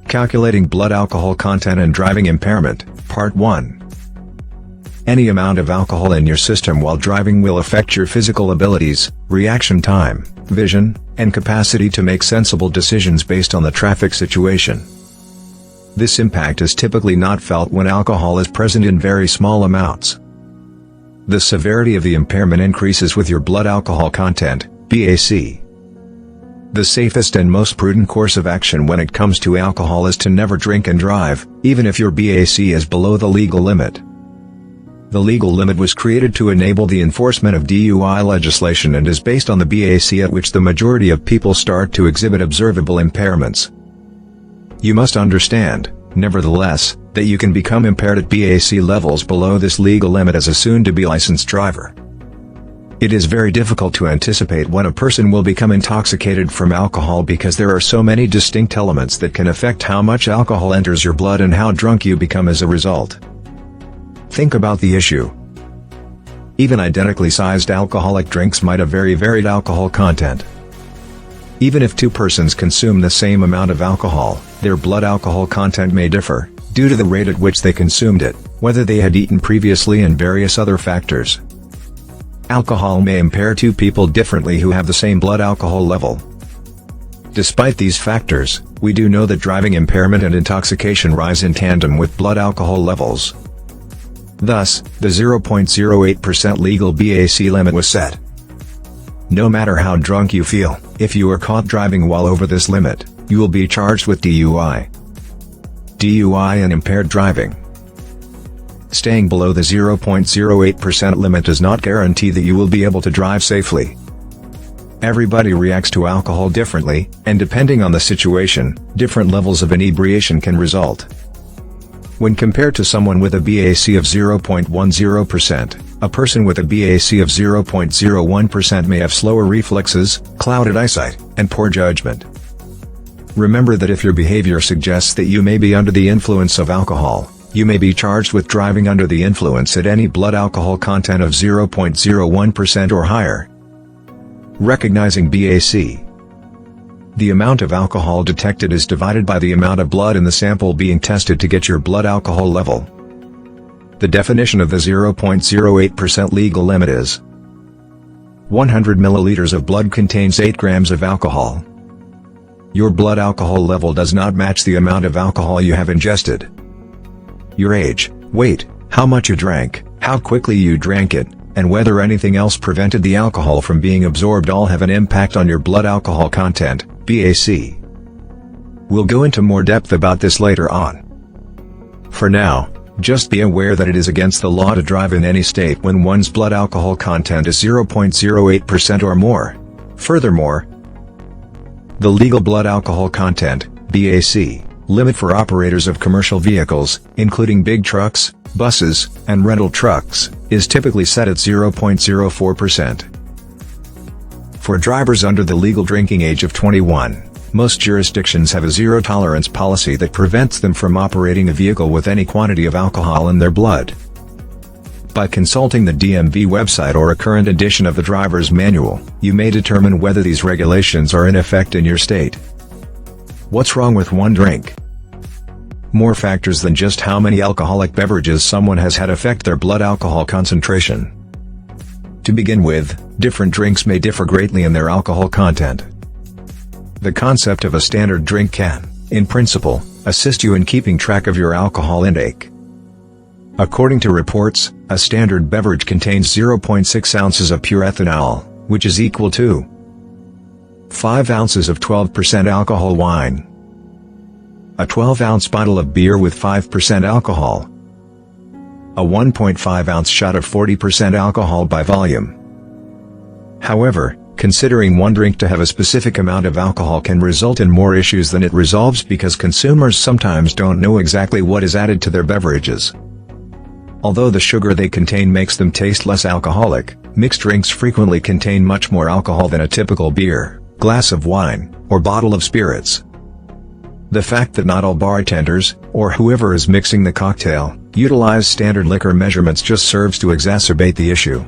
Calculating blood alcohol content and driving impairment, Part 1. Any amount of alcohol in your system while driving will affect your physical abilities, reaction time, vision, and capacity to make sensible decisions based on the traffic situation. This impact is typically not felt when alcohol is present in very small amounts. The severity of the impairment increases with your blood alcohol content, BAC. The safest and most prudent course of action when it comes to alcohol is to never drink and drive, even if your BAC is below the legal limit. The legal limit was created to enable the enforcement of DUI legislation and is based on the BAC at which the majority of people start to exhibit observable impairments. You must understand, nevertheless, that you can become impaired at BAC levels below this legal limit as a soon-to-be licensed driver. It is very difficult to anticipate when a person will become intoxicated from alcohol because there are so many distinct elements that can affect how much alcohol enters your blood and how drunk you become as a result. Think about the issue. Even identically sized alcoholic drinks might have very varied alcohol content. Even if two persons consume the same amount of alcohol, their blood alcohol content may differ, due to the rate at which they consumed it, whether they had eaten previously and various other factors. Alcohol may impair two people differently who have the same blood alcohol level. Despite these factors, we do know that driving impairment and intoxication rise in tandem with blood alcohol levels. Thus, the 0.08% legal BAC limit was set. No matter how drunk you feel, if you are caught driving while over this limit, you will be charged with DUI. DUI and impaired driving. Staying below the 0.08% limit does not guarantee that you will be able to drive safely. Everybody reacts to alcohol differently, and depending on the situation, different levels of inebriation can result. When compared to someone with a BAC of 0.10%, a person with a BAC of 0.01% may have slower reflexes, clouded eyesight, and poor judgment. Remember that if your behavior suggests that you may be under the influence of alcohol, you may be charged with driving under the influence at any blood alcohol content of 0.01% or higher. Recognizing BAC. The amount of alcohol detected is divided by the amount of blood in the sample being tested to get your blood alcohol level. The definition of the 0.08% legal limit is 100 milliliters of blood contains 8 grams of alcohol. Your blood alcohol level does not match the amount of alcohol you have ingested. Your age, weight, how much you drank, how quickly you drank it, and whether anything else prevented the alcohol from being absorbed all have an impact on your blood alcohol content, BAC. We'll go into more depth about this later on. For now, just be aware that it is against the law to drive in any state when one's blood alcohol content is 0.08% or more. Furthermore, the legal blood alcohol content, BAC, limit for operators of commercial vehicles, including big trucks, buses, and rental trucks, is typically set at 0.04%. For drivers under the legal drinking age of 21, most jurisdictions have a zero-tolerance policy that prevents them from operating a vehicle with any quantity of alcohol in their blood. By consulting the DMV website or a current edition of the driver's manual, you may determine whether these regulations are in effect in your state. What's wrong with one drink? More factors than just how many alcoholic beverages someone has had affect their blood alcohol concentration. To begin with, different drinks may differ greatly in their alcohol content. The concept of a standard drink can, in principle, assist you in keeping track of your alcohol intake. According to reports, a standard beverage contains 0.6 ounces of pure ethanol, which is equal to 5 ounces of 12% alcohol wine, a 12-ounce bottle of beer with 5% alcohol, a 1.5-ounce shot of 40% alcohol by volume. However, considering one drink to have a specific amount of alcohol can result in more issues than it resolves because consumers sometimes don't know exactly what is added to their beverages. Although the sugar they contain makes them taste less alcoholic, mixed drinks frequently contain much more alcohol than a typical beer, glass of wine, or bottle of spirits. The fact that not all bartenders, or whoever is mixing the cocktail, utilize standard liquor measurements just serves to exacerbate the issue.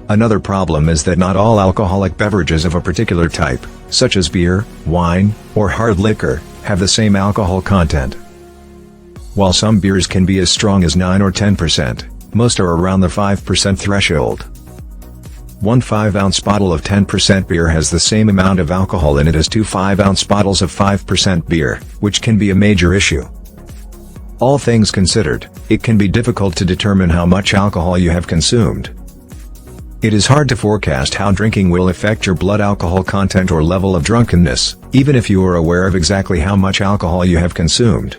Another problem is that not all alcoholic beverages of a particular type, such as beer, wine, or hard liquor, have the same alcohol content. While some beers can be as strong as 9 or 10%, most are around the 5% threshold. One 5-ounce bottle of 10% beer has the same amount of alcohol in it as two 5-ounce bottles of 5% beer, which can be a major issue. All things considered, it can be difficult to determine how much alcohol you have consumed. It is hard to forecast how drinking will affect your blood alcohol content or level of drunkenness, even if you are aware of exactly how much alcohol you have consumed.